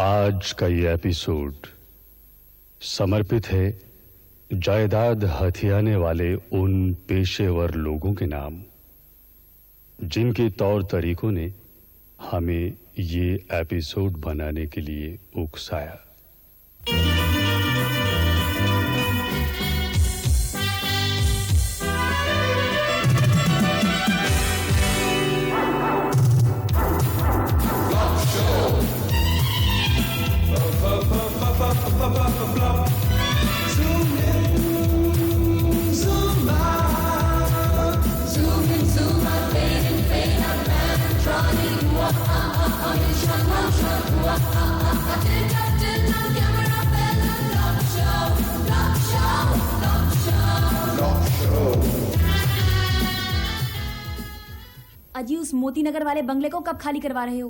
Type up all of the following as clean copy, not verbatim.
आज का ये एपिसोड समर्पित है जायदाद हथियाने वाले उन पेशेवर लोगों के नाम जिनके तौर तरीकों ने हमें ये एपिसोड बनाने के लिए उकसाया। अजी उस मोती नगर वाले बंगले को कब खाली करवा रहे हो?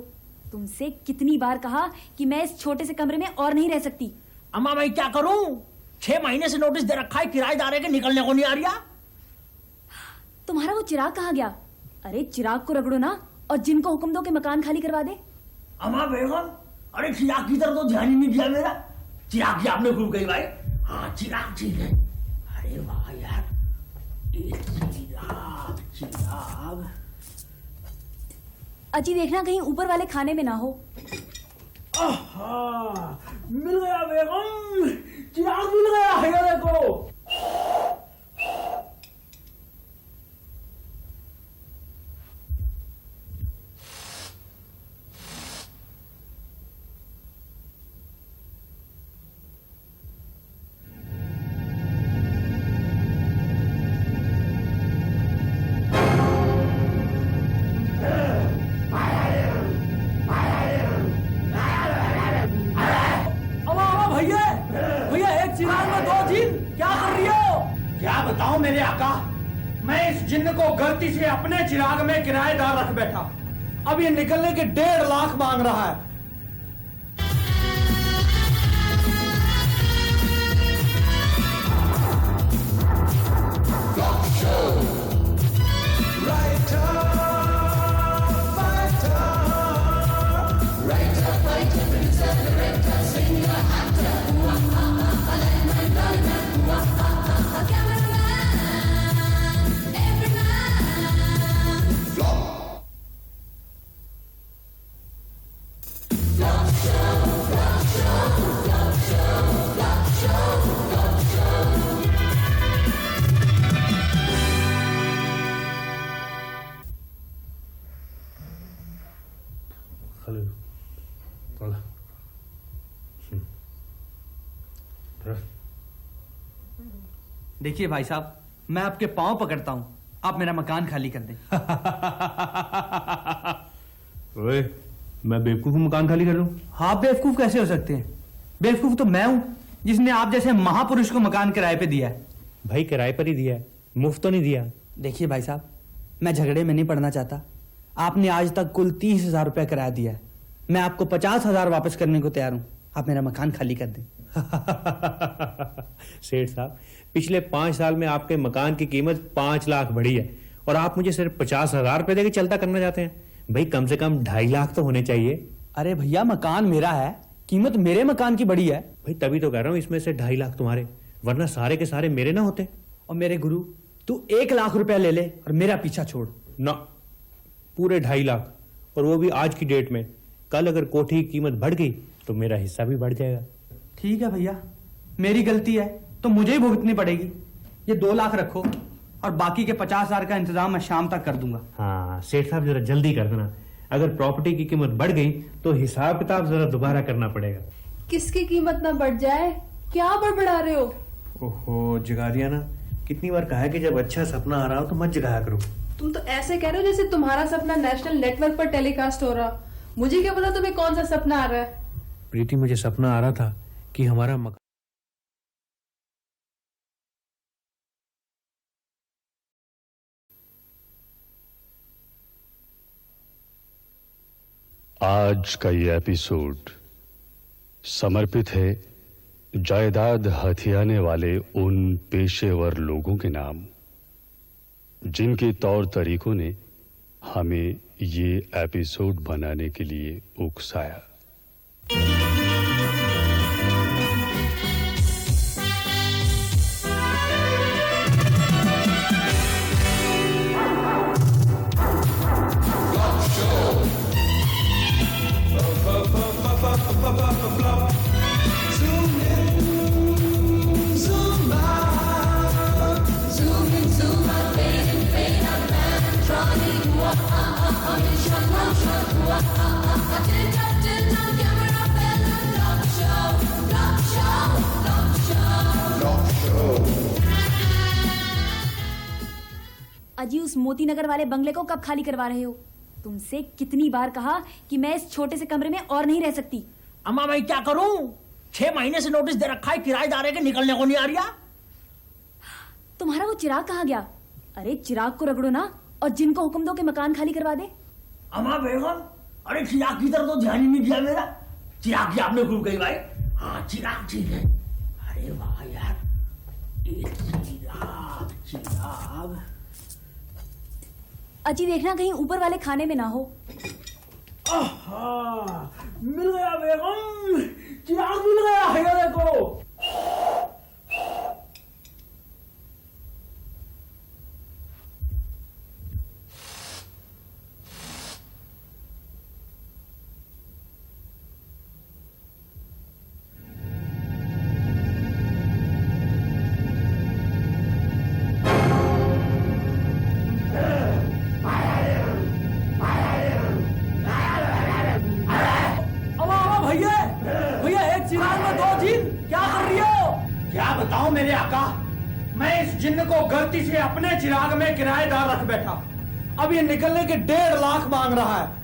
तुमसे कितनी बार कहा कि मैं इस छोटे से कमरे में और नहीं रह सकती। अम्मा मैं क्या करूं? 6 महीने से नोटिस दे रखा है, किराएदार है कि निकलने को नहीं आ रहा। तुम्हारा वो चिराग कहाँ गया? अरे चिराग को रगड़ो ना और जिनको हुक्म दो कि मकान खाली करवा दे। अम्मा बेगम, अरे चिराग की तरफ तो ध्यान ही नहीं दिया मेरा। चिराग की आपने भूल गई भाई। हाँ चिराग ठीक है। अरे वाह यार, चिराग चिराग। अजी देखना कहीं ऊपर वाले खाने में ना हो। मिल गया बेगम, चिराग मिल गया है देखो। बताओ मेरे आका, मैं इस जिन्न को गलती से अपने चिराग में किराएदार रख बैठा। अब ये निकलने के 1.5 लाख मांग रहा है। देखिए भाई साहब, मैं आपके पांव पकड़ता हूं, आप मेरा मकान खाली कर दें। ओए, मैं बेवकूफ मकान खाली कर दूं? आप बेवकूफ कैसे हो सकते हैं? बेवकूफ तो मैं हूं जिसने आप जैसे महापुरुष को मकान किराए पे दिया है। भाई किराए पर ही दिया है, मुफ्त तो नहीं दिया। देखिए भाई साहब, मैं झगड़े में नहीं पड़ना चाहता। आपने आज तक कुल 30,000 रुपया किराया दिया है। मैं आपको 50,000 वापस करने को तैयार हूं। आप मेरा मकान खाली कर दें। सेठ साहब, पिछले 5 साल में आपके मकान की कीमत 5 लाख बढ़ी है और आप मुझे सिर्फ 50,000 रुपए देके चलता करना चाहते हैं। भाई कम से कम 2.5 लाख तो होने चाहिए। अरे भैया, मकान मेरा है, कीमत मेरे मकान की बढ़ी है। भाई तभी तो कह रहा हूं, इसमें से 2.5 लाख तुम्हारे, वरना सारे के सारे मेरे ना होते। और मेरे गुरु, तू 1 लाख रुपया ले ले और मेरा पीछा छोड़ ना। पूरे 2.5 लाख, और वो भी आज की डेट में। कल अगर कोठी की कीमत बढ़ गई तो मेरा हिस्सा भी बढ़ जाएगा। ठीक है भैया, मेरी गलती है तो मुझे ही भुगतनी पड़ेगी। ये 2 लाख रखो और बाकी के 50,000 का इंतजाम मैं शाम तक कर दूंगा। हाँ सेठ साहब, जरा जल्दी कर देना। अगर प्रॉपर्टी की कीमत बढ़ गई तो हिसाब किताब जरा दोबारा करना पड़ेगा। किसकी कीमत ना बढ़ जाए, क्या बड़बड़ा रहे हो? ओहो जगारिया ना, कितनी बार कहा है कि जब अच्छा सपना आ रहा हो तो मत जगाया करो। तुम तो ऐसे कह रहे हो जैसे तुम्हारा सपना नेशनल नेटवर्क पर टेलीकास्ट हो रहा। मुझे क्या पता तुम्हें कौन सा सपना आ रहा है। प्रीति, मुझे सपना आ रहा था कि हमारा मकान आज का ये एपिसोड समर्पित है जायदाद हथियाने वाले उन पेशेवर लोगों के नाम जिनके तौर तरीकों ने हमें ये एपिसोड बनाने के लिए उकसाया। अजी उस मोती नगर वाले बंगले को कब खाली करवा रहे हो? तुमसे कितनी बार कहा कि मैं इस छोटे से कमरे में और नहीं रह सकती। अम्मा मैं क्या करूं? 6 महीने से नोटिस दे रखा है, किराएदार है कि निकलने को नहीं आ रहा। तुम्हारा वो चिराग कहाँ गया? अरे चिराग को रगड़ो ना और जिनको हुक्म दो कि मकान खाली करवा दे। अम्मा बेगम, अरे चिराग की तरफ तो ध्यान ही नहीं दिया मेरा। चिराग की आपने खूब कही भाई। हाँ चिराग ठीक है। अरे वाह यार, चिराग चिराग। अजी देखना कहीं ऊपर वाले खाने में ना हो। आहा, मिल गया बेगम, चिराग मिल गया है ये देखो। भैया एक चिराग में 2 जिन, क्या कर रही हो? क्या बताऊं मेरे आका, मैं इस जिन्न को गलती से अपने चिराग में किराएदार रख बैठा। अब ये निकलने के 1.5 लाख मांग रहा है।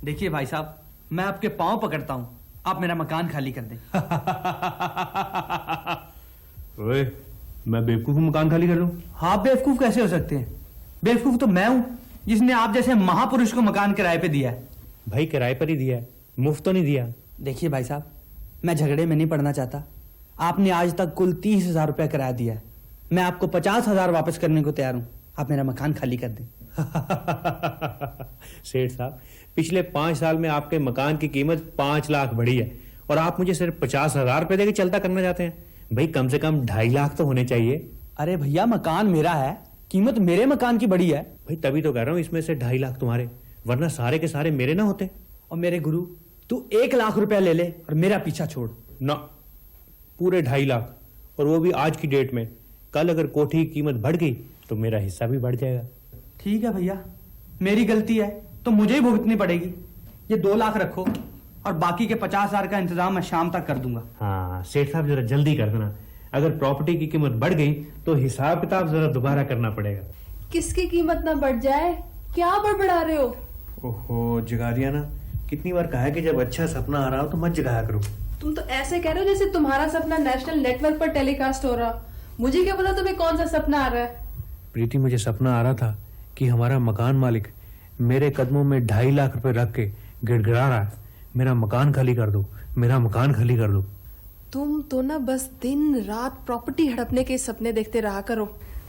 देखिए भाई साहब, मैं आपके पांव पकड़ता हूं, आप मेरा मकान खाली कर दें। ओए, मैं बेवकूफ मकान खाली कर दूं? हाँ बेवकूफ कैसे हो सकते हैं? बेवकूफ तो मैं हूं जिसने आप जैसे महापुरुष को मकान किराए पे दिया है। भाई किराए पर ही दिया है, मुफ्त तो नहीं दिया। देखिए भाई साहब, मैं झगड़े में नहीं पड़ना चाहता। आपने आज तक कुल 30,000 रुपया किराया दिया है। मैं आपको 50,000 वापस करने को तैयार हूं। आप मेरा मकान खाली कर दें। सेठ साहब, पिछले 5 साल में आपके मकान की कीमत 5 लाख बढ़ी है और आप मुझे सिर्फ 50,000 रुपए देके चलता करना चाहते हैं। भाई कम से कम 2.5 लाख तो होने चाहिए। अरे भैया, मकान मेरा है, कीमत मेरे मकान की बढ़ी है। भाई तभी तो कह रहा हूं, इसमें से 2.5 लाख तुम्हारे, वरना सारे के सारे मेरे ना होते। और मेरे गुरु, तू 1 लाख रुपया ले ले और मेरा पीछा छोड़। ना, पूरे 2.5 लाख, और वो भी आज की डेट में। कल अगर कोठी की कीमत बढ़ गई तो मेरा हिस्सा भी बढ़ जाएगा। ठीक है भैया, मेरी गलती है तो मुझे ही भुगतनी पड़ेगी। ये 2 लाख रखो और बाकी के 50,000 का इंतजाम मैं शाम तक कर दूंगा। हाँ सेठ साहब, जरा जल्दी कर देना। अगर प्रॉपर्टी की कीमत बढ़ गई तो हिसाब किताब जरा दोबारा करना पड़ेगा। किसकी कीमत ना बढ़ जाए, क्या बड़बड़ा रहे हो? ओहो जगारिया ना, कितनी बार कहा है कि जब अच्छा सपना आ रहा हो तो मत जगाया करो। तुम तो ऐसे कह रहे हो जैसे तुम्हारा सपना नेशनल नेटवर्क पर टेलीकास्ट हो रहा। मुझे क्या पता तुम्हें कौन सा सपना आ रहा है। प्रीति, मुझे सपना आ रहा था कि हमारा मकान मालिक मेरे कदमों में 2.5 लाख रुपए रख के गिड़गिड़ा रहा है, मेरा मकान खाली कर दो, मेरा मकान खाली कर दो। तुम तो ना बस दिन रात प्रॉपर्टी हड़पने के सपने देखते रहा करो।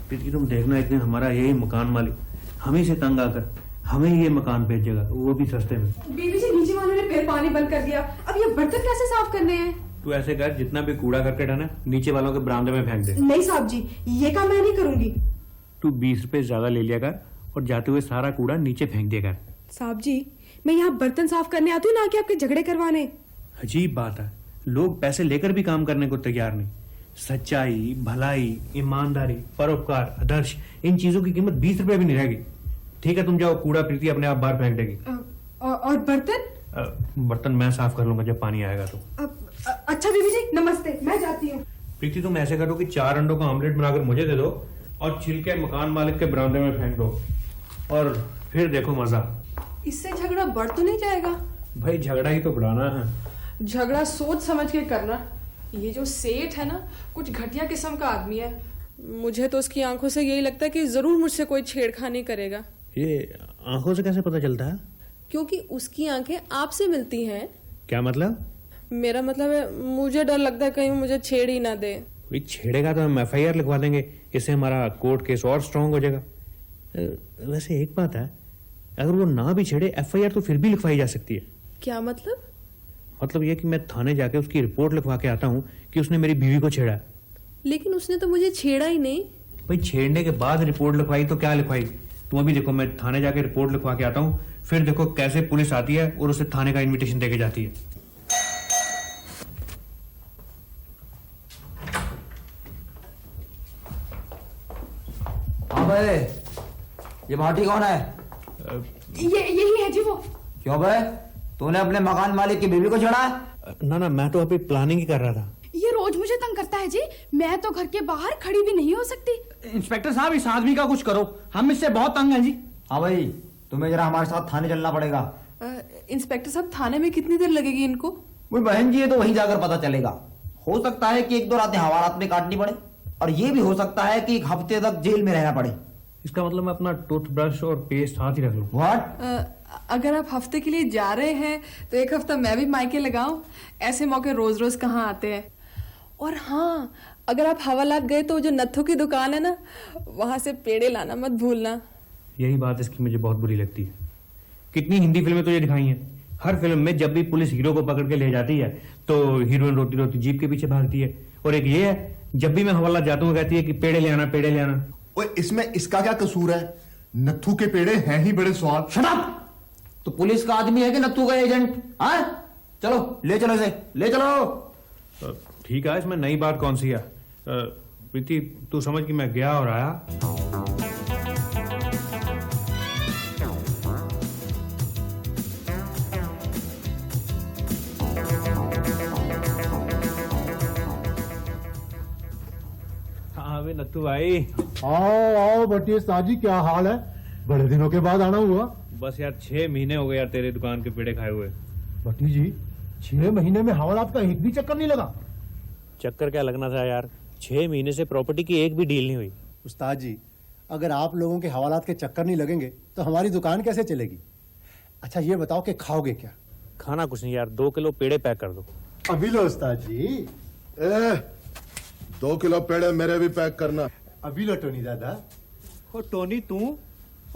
प्रीति तुम देखना, एक दिन हमारा यही मकान मालिक हमें से तंग आकर हमें ये मकान भेजेगा, वो भी सस्ते में। बीबी जी, नीचे वालों ने फिर पानी बंद कर दिया। अब ये बर्तन कैसे साफ करने हैं? तू ऐसे कर, जितना भी कूड़ा करके डाना नीचे वालों के बरामदे में फेंक दे। नहीं साहब जी, ये काम मैं नहीं करूंगी। तू 20 रुपए ज्यादा ले लिया कर और जाते हुए सारा कूड़ा नीचे फेंक दिया कर। साहब जी, मैं यहाँ बर्तन साफ करने आती हूँ, ना कि आपके झगड़े करवाने। अजीब बात है, लोग पैसे लेकर भी काम करने को तैयार नहीं। सच्चाई, भलाई, ईमानदारी, परोपकार, आदर्श, इन चीजों की कीमत 20 रुपए भी नहीं रहेगी। ठीक है, तुम जाओ, कूड़ा प्रीति अपने आप बाहर फेंक देगी। और बर्तन? बर्तन मैं साफ कर लूंगा जब पानी आएगा तो। अच्छा बीबी जी, नमस्ते, मैं जाती हूँ। प्रीति तुम ऐसे करो कि 4 अंडों का ऑमलेट बनाकर मुझे दे दो और छिलके मकान मालिक के बरामदे में फेंक दो, और फिर देखो मजा। इससे झगड़ा बढ़ तो नहीं जाएगा? भाई झगड़ा ही तो बढ़ाना है। झगड़ा सोच समझ के करना। ये जो सेठ है ना, कुछ घटिया किस्म का आदमी है। मुझे तो उसकी आंखों से यही लगता है कि जरूर मुझसे कोई छेड़खानी करेगा। ये आंखों से कैसे पता चलता है? क्योंकि उसकी आंखें आपसे मिलती हैं। क्या मतलब? मेरा मतलब है मुझे डर लगता है कहीं वो मुझे छेड़ ही ना दे। कोई छेड़ेगा तो हम FIR लिखवा देंगे, इससे हमारा कोर्ट केस और स्ट्रांग हो जाएगा। वैसे एक बात है, अगर वो ना भी छेड़े FIR तो फिर भी लिखवाई जा सकती है। क्या मतलब? मतलब ये कि मैं थाने जाके उसकी रिपोर्ट लिखवा के आता हूँ कि उसने मेरी बीवी को छेड़ा है। लेकिन उसने तो मुझे छेड़ा ही नहीं। भाई छेड़ने के बाद रिपोर्ट लिखवाई तो क्या लिखवाई? तुम अभी देखो, मैं थाने जाके रिपोर्ट लिखवा के आता हूँ, फिर देखो कैसे पुलिस आती है और उसे थाने का इनविटेशन देके जाती है। हाँ भाई, ये भाटी कौन है? यही है जी वो। क्यों भाई, तूने अपने मकान मालिक की बीवी को छेड़ा है? ना मैं तो अभी प्लानिंग ही कर रहा था। ये रोज मुझे तंग करता है जी, मैं तो घर के बाहर खड़ी भी नहीं हो सकती। इंस्पेक्टर साहब, इस आदमी का कुछ करो, हम इससे बहुत तंग हैं जी। हाँ भाई, तुम्हें जरा हमारे साथ थाने चलना पड़ेगा। इंस्पेक्टर साहब, थाने में कितनी देर लगेगी इनको? वो बहन जी है तो वहीं जाकर पता चलेगा। हो सकता है कि 1-2 रातें हवालात में काटनी पड़े, और ये भी हो सकता है कि 1 हफ्ते तक जेल में रहना पड़े। इसका मतलब मैं अपना टूथब्रश और पेस्ट हाथ ही रख लूं। व्हाट? अगर आप हफ्ते के लिए जा रहे हैं तो 1 हफ्ता मैं भी मायके लगाऊं। ऐसे मौके रोज रोज कहाँ आते हैं। और हाँ, अगर आप हवालात गए तो जो नत्थू की दुकान है ना, वहां से पेड़े लाना मत भूलना। यही बात इसकी मुझे बहुत बुरी लगती है। कितनी हिंदी फिल्में तुझे दिखाई हैं, हर फिल्म में जब भी पुलिस हीरो को पकड़ के ले जाती है तो हीरोइन रोती रोती जीप के पीछे भागती है। और एक ये है, जब भी मैं हवाला जाता हूँ कहती है कि पेड़े ले आना, पेड़े ले आना। ओए, इसमें इसका क्या कसूर है? नत्थू के पेड़े हैं ही बड़े स्वाद। Shut up! तो पुलिस का आदमी है कि नत्थू का एजेंट? हाँ, चलो ले चलो इसे, ले चलो। ठीक है, इसमें नई बात कौन सी है? प्रीति, तू समझ कि मैं गया और आया। हाँ वे नत्थू भाई। आओ आओ भट्टी उस्ताद जी, क्या हाल है? बड़े दिनों के बाद आना हुआ। बस यार 6 महीने हो गए यार तेरे दुकान के पेड़े खाए हुए। भट्टी जी, 6 महीने में हवालात का एक भी चक्कर नहीं लगा? चक्कर क्या लगना था यार, 6 महीने से प्रॉपर्टी की एक भी डील नहीं हुई। उस्ताद जी, अगर आप लोगों के हवालात के चक्कर नहीं लगेंगे तो हमारी दुकान कैसे चलेगी? अच्छा ये बताओ कि खाओगे क्या? खाना कुछ नहीं यार, 2 किलो पेड़े पैक कर दो। अभी लो उस्ताद जी। 2 किलो पेड़े मेरे भी पैक करना। अभी लो टोनी दादा। ओ टोनी, तू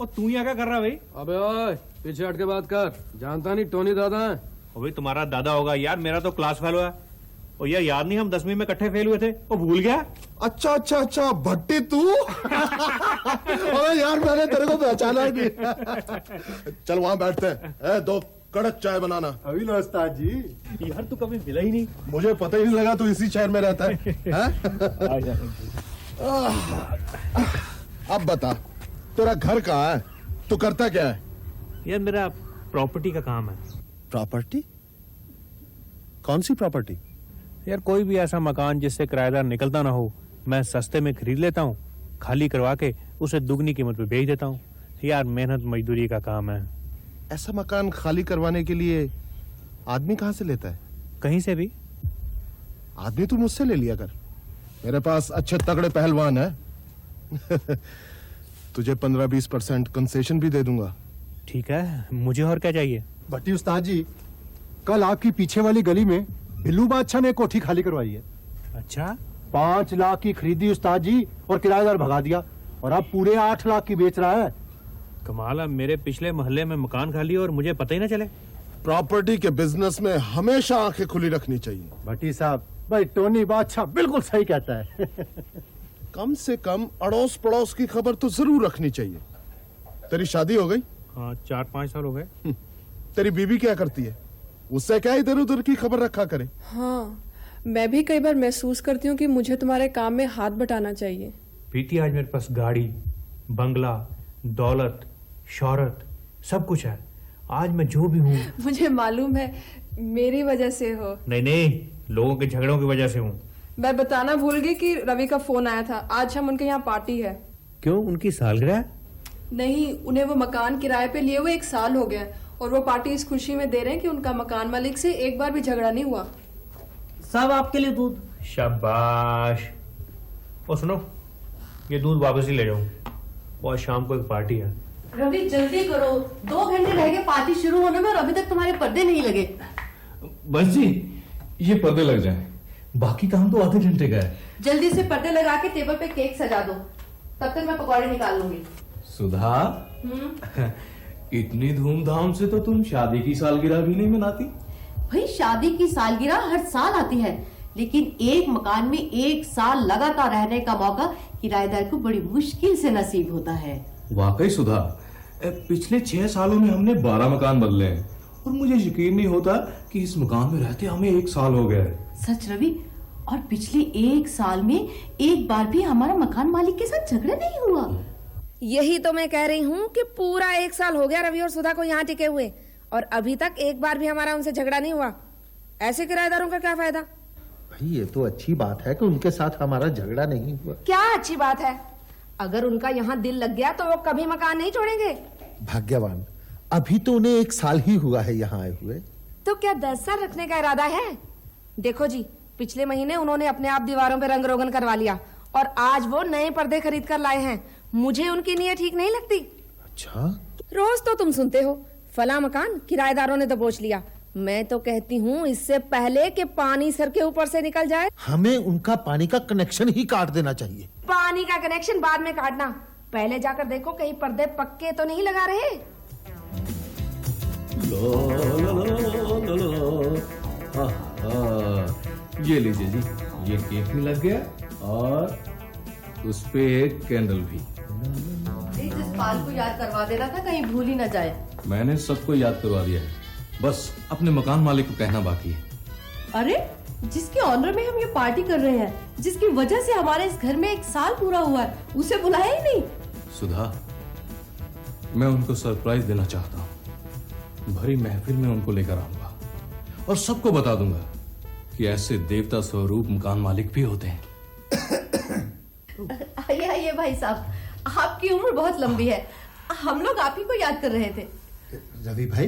और तू यहाँ क्या कर रहा है भाई? अबे ओए, पीछे हट के बात कर, जानता नहीं टोनी दादा है। ओ भाई तुम्हारा दादा होगा यार, मेरा तो क्लास फेल हुआ है। और यार याद नहीं, हम 10वीं में इकट्ठे फेल हुए थे, वो भूल गया। अच्छा अच्छा अच्छा, भट्टी तू? अबे यार, मैंने तेरे को पहचाना ही नहीं। चल वहां बैठते हैं। 2 कड़क चाय बनाना। अभी लो उस्ताद जी। यार तू कभी मिला ही नहीं। मुझे पता ही नहीं लगा तू इसी शहर में रहता है, हैं? अब बता, तेरा घर कहाँ है? तू करता क्या है? यार मेरा प्रॉपर्टी का काम है। प्रॉपर्टी? कौन सी प्रॉपर्टी? यार कोई भी ऐसा मकान जिससे किराएदार निकलता ना हो, मैं सस्ते में खरीद लेता हूँ, खाली करवा के उसे दुगनी कीमत पे बेच देता हूँ। यार मेहनत मजदूरी का काम है। ऐसा मकान खाली करवाने के लिए आदमी कहाँ से लेता है? कहीं से भी। आदमी तू मुझसे ले लिया कर, मेरे पास अच्छे तगड़े पहलवान है। तुझे 15-20% कंसेशन भी दे दूंगा। ठीक है, मुझे और क्या चाहिए? भट्टी उस्ताद जी, कल आपकी पीछे वाली गली में बिल्लू बादशाह ने कोठी खाली करवाई है। अच्छा? 5 लाख की खरीदी उस्ताद जी, और किराएदार भगा दिया, और अब पूरे 8 लाख की बेच रहा है। कमाल है, मेरे पिछले मोहल्ले में मकान खाली और मुझे पता ही ना चले। प्रॉपर्टी के बिजनेस में हमेशा आंखें खुली रखनी चाहिए। भट्टी साहब, भाई टोनी बादशाह बिल्कुल सही कहता है। कम से कम अड़ोस पड़ोस की खबर तो जरूर रखनी चाहिए। तेरी शादी हो गई? हाँ, 4-5 साल हो गए। तेरी बीवी क्या करती है? उससे क्या इधर उधर की खबर रखा करे? हाँ, मैं भी कई बार महसूस करती हूँ कि मुझे तुम्हारे काम में हाथ बटाना चाहिए। प्रीति, आज मेरे पास गाड़ी, बंगला, दौलत, शोहरत, सब कुछ है। आज मैं जो भी हूँ। मुझे मालूम है, मेरी वजह से हो। नहीं नहीं, लोगों के झगड़ों की वजह से हूँ। मैं बताना भूल गई कि रवि का फोन आया था। आज हम उनके यहाँ पार्टी है। क्यों, उनकी सालगिरह? नहीं, उन्हें वो मकान किराए पे लिए हुए 1 साल हो गया, और वो पार्टी इस खुशी में दे रहे हैं कि उनका मकान मालिक से एक बार भी झगड़ा नहीं हुआ। सब आपके लिए दूध। शाबाश। और सुनो, ये दूध वापस ही ले जाऊं, और शाम को एक पार्टी है। रवि जल्दी करो, 2 घंटे रह गए पार्टी शुरू होने में और अभी तक तुम्हारे पर्दे नहीं लगे। बस जी, ये पर्दे लग जाएं, बाकी काम तो आधे घंटे का है। जल्दी से पर्दे लगा के टेबल पे केक सजा दो, तब तक मैं पकौड़े निकाल लूंगी। सुधा, इतनी धूमधाम से तो तुम शादी की सालगिरह भी नहीं मनाती। भाई शादी की सालगिरह हर साल आती है, लेकिन एक मकान में एक साल लगातार रहने का मौका किराएदार को बड़ी मुश्किल से नसीब होता है। वाकई सुधा, पिछले 6 सालों में हमने 12 मकान बदले हैं और मुझे यकीन नहीं होता कि इस मकान में रहते हमें 1 साल हो गया है। सच रवि, और पिछले 1 साल में एक बार भी हमारा मकान मालिक के साथ झगड़ा नहीं हुआ। यही तो मैं कह रही हूँ कि पूरा 1 साल हो गया रवि और सुधा को यहाँ टिके हुए, और अभी तक एक बार भी हमारा उनसे झगड़ा नहीं हुआ। ऐसे किराएदारों का क्या फायदा? भाई ये तो अच्छी बात है कि उनके साथ हमारा झगड़ा नहीं हुआ। क्या अच्छी बात है? अगर उनका यहाँ दिल लग गया तो वो कभी मकान नहीं छोड़ेंगे। भाग्यवान, अभी तो उन्हें 1 साल ही हुआ है यहाँ आए हुए। तो क्या 10 साल रखने का इरादा है? देखो जी, पिछले महीने उन्होंने अपने आप दीवारों पे रंग रोगन करवा लिया और आज वो नए पर्दे खरीद कर लाए हैं। मुझे उनकी नीयत ठीक नहीं लगती। अच्छा? रोज तो तुम सुनते हो फला मकान किराएदारों ने दबोच लिया। मैं तो कहती हूँ इससे पहले कि पानी सर के ऊपर से निकल जाए, हमें उनका पानी का कनेक्शन ही काट देना चाहिए। पानी का कनेक्शन बाद में काटना, पहले जाकर देखो कहीं पर्दे पक्के तो नहीं लगा रहे। ये लीजिए जी, ये केक भी लग गया और उस पे एक कैंडल भी। जसपाल को याद करवा देना था, कहीं भूल ही न जाए। मैंने सबको याद करवा दिया है, बस अपने मकान मालिक को कहना बाकी है। अरे जिसके ऑनर में हम ये पार्टी कर रहे हैं, जिसकी वजह से हमारे इस घर में 1 साल पूरा हुआ है, उसे बुलाया ही नहीं। सुधा, मैं उनको सरप्राइज देना चाहता हूँ। भरी महफिल में उनको लेकर आऊंगा और सबको बता दूंगा कि ऐसे देवता स्वरूप मकान मालिक भी होते हैं। आइए आइए भाई साहब, आपकी उम्र बहुत लंबी है, हम लोग आप ही को याद कर रहे थे। रवि भाई,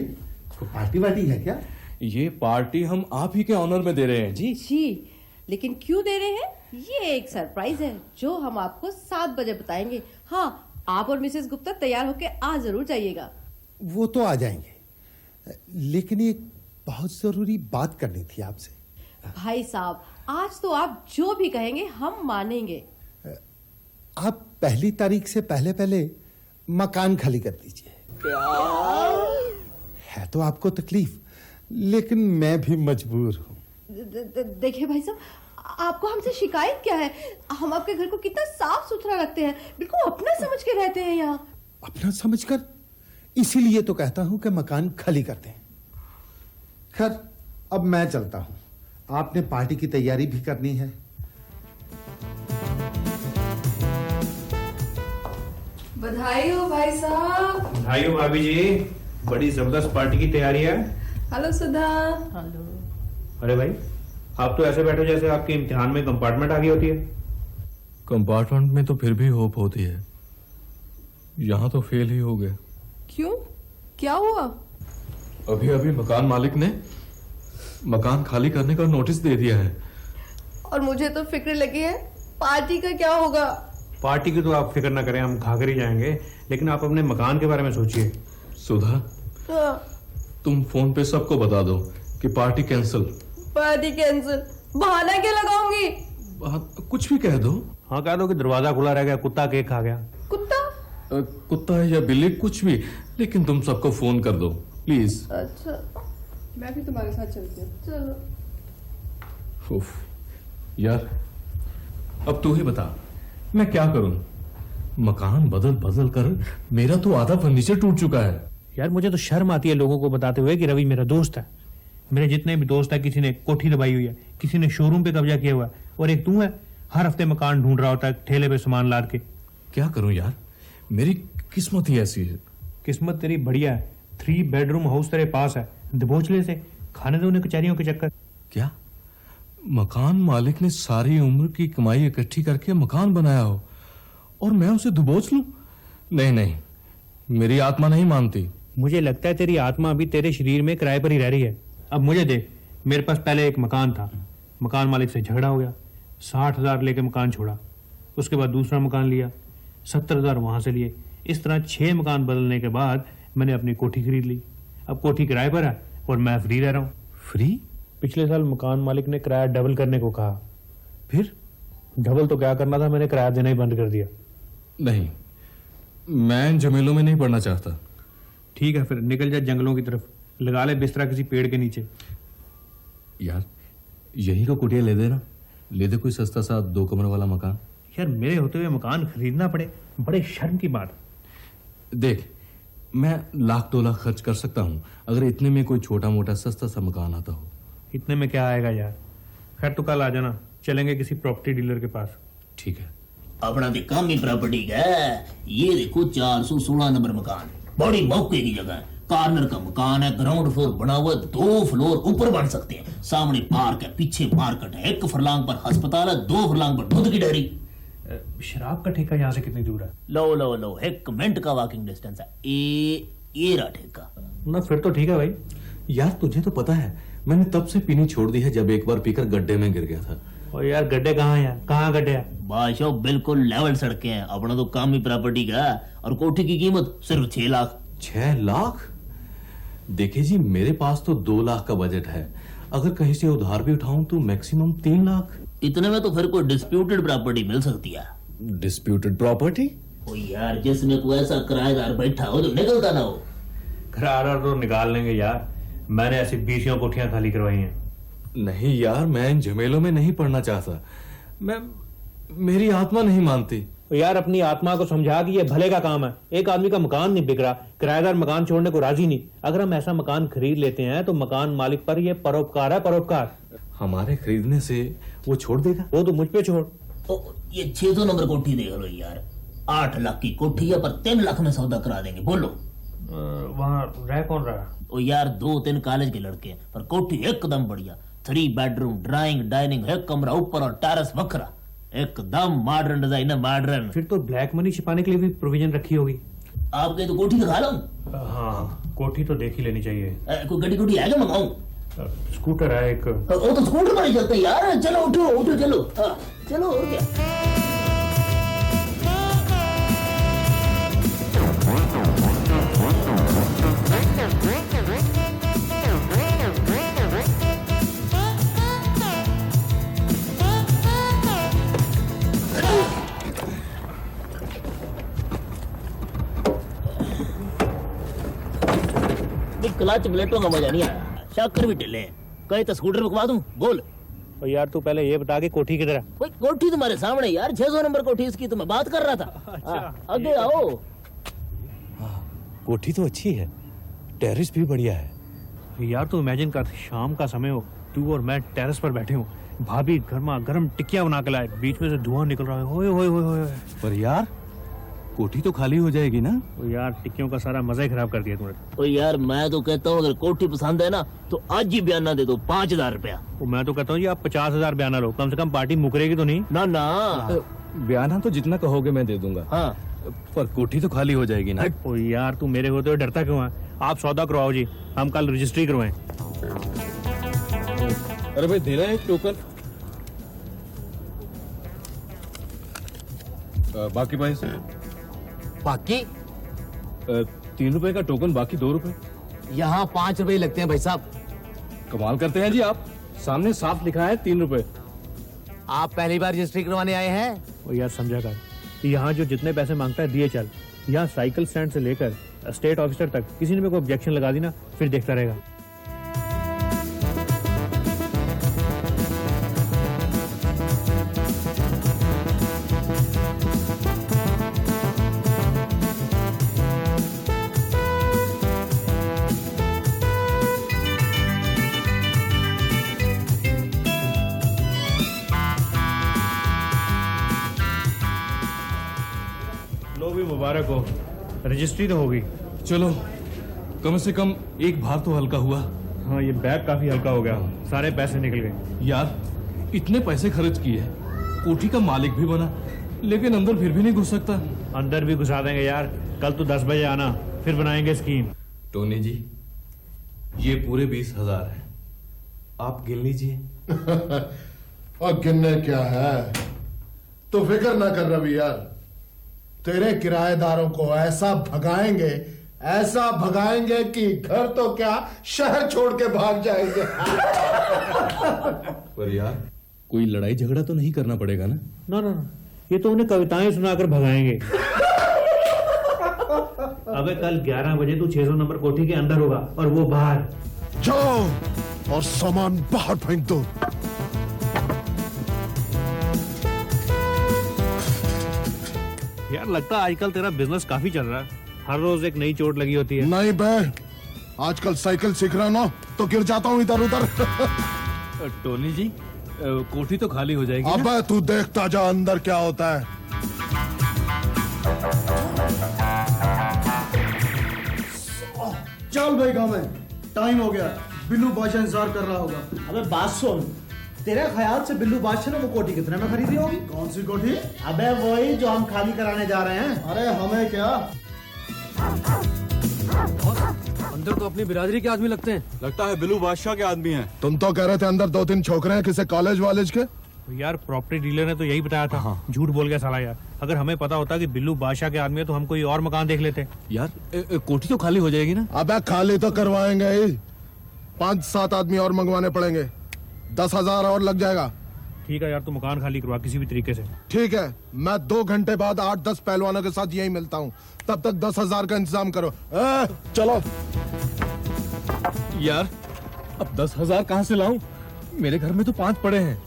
को पार्टी वार्टी है क्या? ये पार्टी हम आप ही के ऑनर में दे रहे हैं जी। जी, लेकिन क्यों दे रहे हैं? ये एक सरप्राइज है जो हम आपको 7 बजे बताएंगे। हाँ, आप और मिसेस गुप्ता तैयार होके आ जरूर जाइएगा। वो तो आ जाएंगे, लेकिन एक बहुत जरूरी बात करनी थी आपसे। भाई साहब, आज तो आप जो भी कहेंगे हम मानेंगे। आप 1 तारीख से पहले मकान खाली कर दीजिए। है तो आपको तकलीफ, लेकिन मैं भी मजबूर हूँ। देखिए भाई साहब, आपको हमसे शिकायत क्या है? हम आपके घर को कितना साफ सुथरा रखते हैं, बिल्कुल अपना समझ के रहते हैं यहाँ। अपना समझकर? इसीलिए तो कहता हूँ कि मकान खाली कर दें। खैर, अब मैं चलता हूँ, आपने पार्टी की तैयारी भी करनी है। बधाई हो भाई साहब। बधाई हो भाभी जी, बड़ी जबरदस्त पार्टी की तैयारी है। हेलो सुधा। हेलो। अरे भाई, आप तो ऐसे बैठो जैसे आपके इम्तिहान में कंपार्टमेंट आ गई होती है। कंपार्टमेंट में तो फिर भी होप होती है, यहाँ तो फेल ही हो गए। क्यों, क्या हुआ? अभी अभी मकान मालिक ने मकान खाली करने का नोटिस दे दिया है। और मुझे तो फिक्र लगी है, पार्टी का क्या होगा? पार्टी की तो आप फिक्र ना करें, हम खाकर ही जाएंगे, लेकिन आप अपने मकान के बारे में सोचिए। सुधा, तुम फोन पे सबको बता दो कि पार्टी कैंसिल। Party cancel? बहाना क्या लगाऊंगी? कुछ भी कह दो। हाँ, कह दो कि दरवाजा खुला रह गया, कुत्ता केक खा गया। कुत्ता? कुत्ता या बिल्ली, कुछ भी, लेकिन तुम सबको फोन कर दो प्लीज। अच्छा, मैं भी तुम्हारे साथ चलती हूँ। चलो। उफ, यार अब तू ही बता मैं क्या करूं? मकान बदल कर मेरा तो आधा फर्नीचर टूट चुका है। यार मुझे तो शर्म आती है लोगों को बताते हुए कि रवि मेरा दोस्त है। मेरे जितने भी दोस्त है, किसी ने कोठी दबाई हुई है, किसी ने शोरूम पे कब्जा किया हुआ है, और एक तू है हर हफ्ते मकान ढूंढ रहा होता है ठेले पे सामान लाद के। क्या करूं यार, मेरी किस्मत ही ऐसी है। किस्मत तेरी बढ़िया है, 3 बेडरूम हाउस तेरे पास है, दबोच ले से, खाने दो उन्हें कचहरियों के चक्कर। क्या मकान मालिक ने सारी उम्र की कमाई इकट्ठी करके मकान बनाया हो और मैं उसे दबोच लूं? नहीं, मेरी आत्मा नहीं मानती। मुझे लगता है तेरी आत्मा अभी तेरे शरीर में किराए पर ही रह रही है। अब मुझे देख, मेरे पास पहले एक मकान था, मकान मालिक से झगड़ा हो गया, 60,000 लेके मकान छोड़ा, उसके बाद दूसरा मकान लिया, 70,000 वहां से लिए। इस तरह 6 मकान बदलने के बाद मैंने अपनी कोठी खरीद ली। अब कोठी किराए पर है और मैं फ्री रह रहा हूँ। फ्री? पिछले साल मकान मालिक ने किराया डबल करने को कहा, फिर डबल तो क्या करना था, मैंने किराया देना ही बंद कर दिया। नहीं, मैं इन झमेलों में नहीं पड़ना चाहता। ठीक है, फिर निकल जा जंगलों की तरफ, लगा ले बिस्तरा किसी पेड़ के नीचे। यार यही का कुटिया ले देना, ले दे कोई सस्ता सा 2 कमरे वाला मकान। यार मेरे होते हुए मकान खरीदना पड़े, बड़े शर्म की बात। देख, मैं 1-2 लाख खर्च कर सकता हूँ अगर इतने में कोई छोटा मोटा सस्ता सा मकान आता हो। इतने में क्या आएगा यार। खैर तो कल आ जाना, चलेंगे किसी प्रॉपर्टी डीलर के पास। ठीक है। अपना तो काम ही प्रॉपर्टी का है। ये देखो 416 नंबर मकान, बड़ी मौके की जगह है, कॉर्नर का मकान है, ग्राउंड फ्लोर बना हुआ, 2 फ्लोर ऊपर बन सकते हैं, सामने पार्क है, पीछे मार्केट है, 1 फरलांग पर अस्पताल है, 2 फरलांग पर दूध की डेयरी। शराब का ठेका यहाँ से कितनी दूर है? लो 1 मिनट का वॉकिंग डिस्टेंस है। ये रहा ठेका ना, फिर तो ठीक है भाई। यार तुझे तो पता है मैंने तब से पीनी छोड़ दी है जब एक बार पीकर गड्ढे में गिर गया था। और यार गड्ढे कहाँ हैं? कहाँ गड्ढे हैं? बादशाह बिल्कुल लेवल सड़कें हैं। अपना तो काम ही प्रॉपर्टी का है, और कोठी की कीमत सिर्फ 6 लाख। 6 लाख? देखिए जी, मेरे पास तो 2 लाख का बजट है, अगर कहीं से उधार भी उठाऊं तो मैक्सिमम 3 लाख। इतने में तो फिर कोई डिस्प्यूटेड प्रॉपर्टी मिल सकती है। Disputed property? ओ यार, जिसमें कोई ऐसा किराएदार बैठा हो जो निकलता ना हो। किराएदार तो निकाल लेंगे यार, मैंने ऐसी 20 कोठियां खाली करवाई हैं। नहीं यार, मैं इन झमेलों में नहीं पड़ना चाहता। मेरी आत्मा नहीं मानती। तो यार अपनी आत्मा को समझा कि ये भले का काम है। एक आदमी का मकान नहीं बिक रहा, किराएदार मकान छोड़ने को राजी नहीं। अगर हम ऐसा मकान खरीद लेते हैं तो मकान मालिक पर ये परोपकार है, परोपकार। हमारे खरीदने से वो छोड़ देगा? वो तो मुझ पे छोड़। ये 600 नंबर कोठी देख लो यार, 8 लाख की कोठी है, पर 3 लाख में सौदा करा देंगे। बोलो वहाँ रह कौन रहा? ओ यार 2-3 कॉलेज के लड़के हैं, पर कोठी एकदम बढ़िया, 3 बेडरूम, ड्राइंग, डाइनिंग, 1 कमरा ऊपर और टेरेस वखरा, एकदम मॉडर्न डिजाइन है, मॉडर्न। फिर तो ब्लैक मनी छिपाने के लिए भी प्रोविजन रखी होगी। आपके तो कोठी दिखा लो। हाँ, कोठी तो देख ही लेनी चाहिए। कोई गड्डी गुड्डी है क्या मंगाऊं? स्कूटर है एक। वो तो स्कूटर पर ही चलते हैं यार। चलो उठो चलो। चलो और क्या। क्लच प्लेटों का मजा नहीं आया, शक्कर भी ढिले। कहीं तो स्कूटर रुकवा दूं? बोल। और यार तू पहले ये बता के कोठी किधर है? कोठी तुम्हारे सामने यार, 600 नंबर कोठी, इसकी तो मैं बात कर रहा था। अच्छा। आगे आओ। कोठी तो अच्छी है, टेरेस भी बढ़िया है। यार तू इमेजिन कर, शाम का समय हो, तू और मैं टेरेस पर बैठे हूँ, भाभी गर्मा गर्म टिक्कियां बना के लाए, बीच में से धुआं निकल रहा है। होए। पर यार कोठी तो खाली हो जाएगी ना? तो यार टिक्कियों का सारा मजा ही खराब कर दिया तूने। तो यार मैं तो कहता हूँ अगर कोठी पसंद है ना तो आज ही बयाना दे दो, 5000 रुपया। मैं तो कहता हूँ आप 50,000 बयाना लो, कम से कम पार्टी मुकरेगी तो नहीं। ना बयाना तो जितना कहोगे मैं दे दूंगा। हाँ, पर कोठी तो खाली हो जाएगी ना? ओ यार तू मेरे होते हुए डरता क्यों है? आप सौदा करवाओ जी, हम कल रजिस्ट्री करवाएं। अरे भाई दे रहे हैं एक टोकन। बाकी पैसे? बाकी 3 रुपए का टोकन, बाकी 2 रुपए। यहाँ 5 रुपए लगते हैं भाई साहब। कमाल करते हैं जी आप, सामने साफ लिखा है 3 रुपए। आप पहली बार रजिस्ट्री करवाने आए हैं? ओ यार समझा कर, यहाँ जो जितने पैसे मांगता है दिए चल। यहाँ साइकिल स्टैंड से लेकर स्टेट ऑफिसर तक किसी ने भी कोई ऑब्जेक्शन लगा दी ना, फिर देखता रहेगा। मुबारक हो, रजिस्ट्री तो होगी। चलो कम से कम एक भार तो हल्का हुआ। हाँ, ये बैग काफी हल्का हो गया, सारे पैसे निकल गए। यार इतने पैसे खर्च किए, कोठी का मालिक भी बना, लेकिन अंदर फिर भी नहीं घुस सकता। अंदर भी घुसा देंगे यार, कल तो 10 बजे आना, फिर बनाएंगे स्कीम। टोनी जी, ये पूरे 20,000 है, आप गिन लीजिए। और गिनने क्या है, तो फिक्र ना कर रवि यार, तेरे किराएदारों को ऐसा भगाएंगे, ऐसा भगाएंगे कि घर तो क्या शहर छोड़ के भाग जाएंगे। पर यार कोई लड़ाई झगड़ा तो नहीं करना पड़ेगा ना? ना ना ना, ये तो उन्हें कविताएं सुनाकर भगाएंगे। अबे कल 11 बजे तू 600 नंबर कोठी के अंदर होगा और वो बाहर। जाओ और सामान बाहर फेंक दो। यार लगता है आजकल तेरा बिजनेस काफी चल रहा है, हर रोज एक नई चोट लगी होती है। नहीं बे, आजकल साइकिल सीख रहा ना तो गिर जाता हूँ इधर उधर। टोनी जी कोठी तो खाली हो जाएगी ना? अबे तू देखता जा अंदर क्या होता है। चल भाई गाँव में टाइम हो गया, बिल्लू बादशाह इंतजार कर रहा होगा। अबे बात सुन, तेरे ख्याल से बिल्लू बादशाह ने वो कोठी कितने में खरीदी होगी? कौन सी कोठी? अबे वही जो हम खाली कराने जा रहे हैं। अरे हमें क्या, अंदर तो अपनी बिरादरी के आदमी लगते हैं। लगता है बिल्लू बादशाह के आदमी हैं। तुम तो कह रहे थे अंदर 2-3 छोकरे हैं, किसी कॉलेज वालेज के? यार प्रॉपर्टी डीलर ने तो यही बताया था। हाँ। झूठ बोल गया साला यार। अगर हमें पता होता कि बिल्लू बादशाह के आदमी है तो हम कोई और मकान देख लेते। यार कोठी तो खाली हो जाएगी ना? अबे खाली तो करवाएंगे ही, 5-7 आदमी और मंगवाने पड़ेंगे, 10,000 और लग जाएगा। ठीक है यार, तू मकान खाली करवा किसी भी तरीके से। ठीक है, मैं 2 घंटे बाद 8-10 पहलवानों के साथ यही मिलता हूँ, तब तक 10,000 का इंतजाम करो। चलो। यार अब 10,000 कहाँ से लाऊं? मेरे घर में तो 5 पड़े हैं।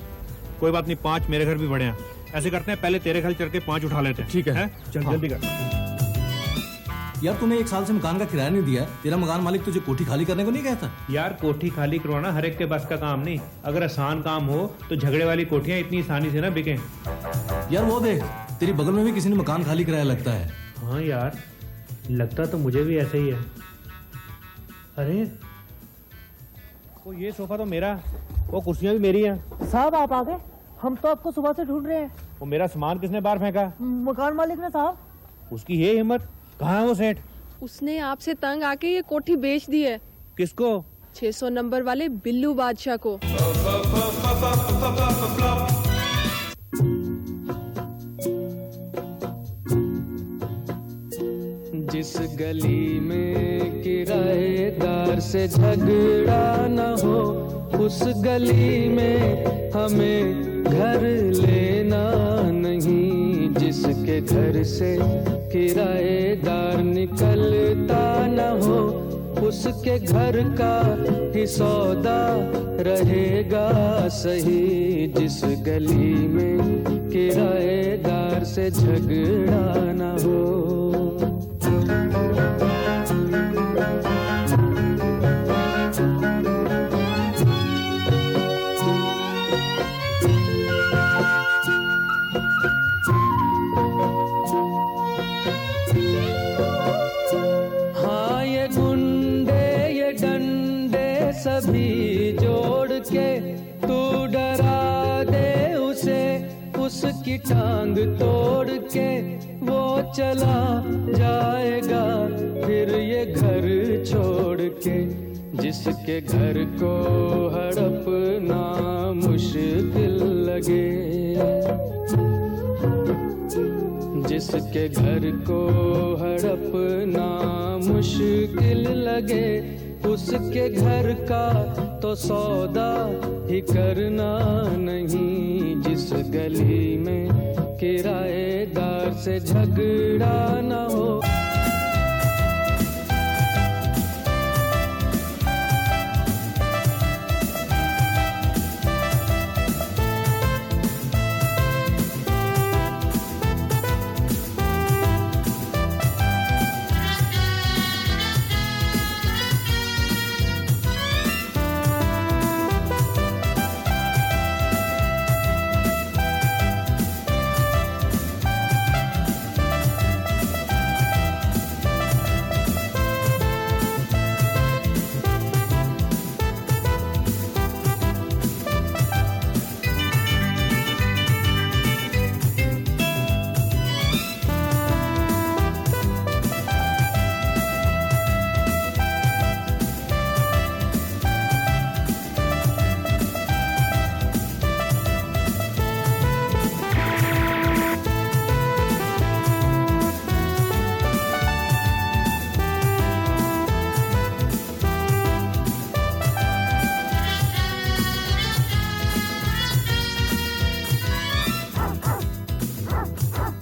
कोई बात नहीं, 5 मेरे घर भी बड़े हैं। ऐसे करते हैं, पहले तेरे घर चल के 5 उठा लेते हैं। ठीक है? चल हाँ। जल्दी कर। यार तूने 1 साल से मकान का किराया नहीं दिया है, तेरा मकान मालिक तुझे कोठी खाली करने को नहीं कहता? यार कोठी खाली करवाना हर एक के बस का काम नहीं। अगर आसान काम हो तो झगड़े वाली कोठियां इतनी आसानी से ना बिके। यार वो देख, तेरी बगल में भी किसी ने मकान खाली कराया लगता है। हाँ यार, लगता तो मुझे भी ऐसे ही है। अरे वो ये सोफा तो मेरा, वो कुर्सियां भी मेरी हैं। साहब आप आ गए, हम तो आपको सुबह से ढूंढ रहे हैं। वो मेरा सामान किसने बाहर फेंका? मकान मालिक ने साहब। उसकी ये हिम्मत, कहाँ है वो सेठ? उसने आपसे तंग आके ये कोठी बेच दी है। किसको? 600 नंबर वाले बिल्लू बादशाह को। जिस गली में किराएदार से झगड़ा न हो, उस गली में हमें घर लेना नहीं। जिसके घर से किराएदार निकलता न हो, उसके घर का ही सौदा रहेगा सही। जिस गली में किराएदार से झगड़ा न हो। सभी जोड़ के तू डरा दे उसे, उसकी टांग तोड़ के वो चला जाएगा फिर ये घर छोड़ के। जिसके घर को हड़पना मुश्किल लगे, जिसके घर को हड़पना मुश्किल लगे, उसके घर का तो सौदा ही करना नहीं। जिस गली में किराएदार से झगड़ा न हो,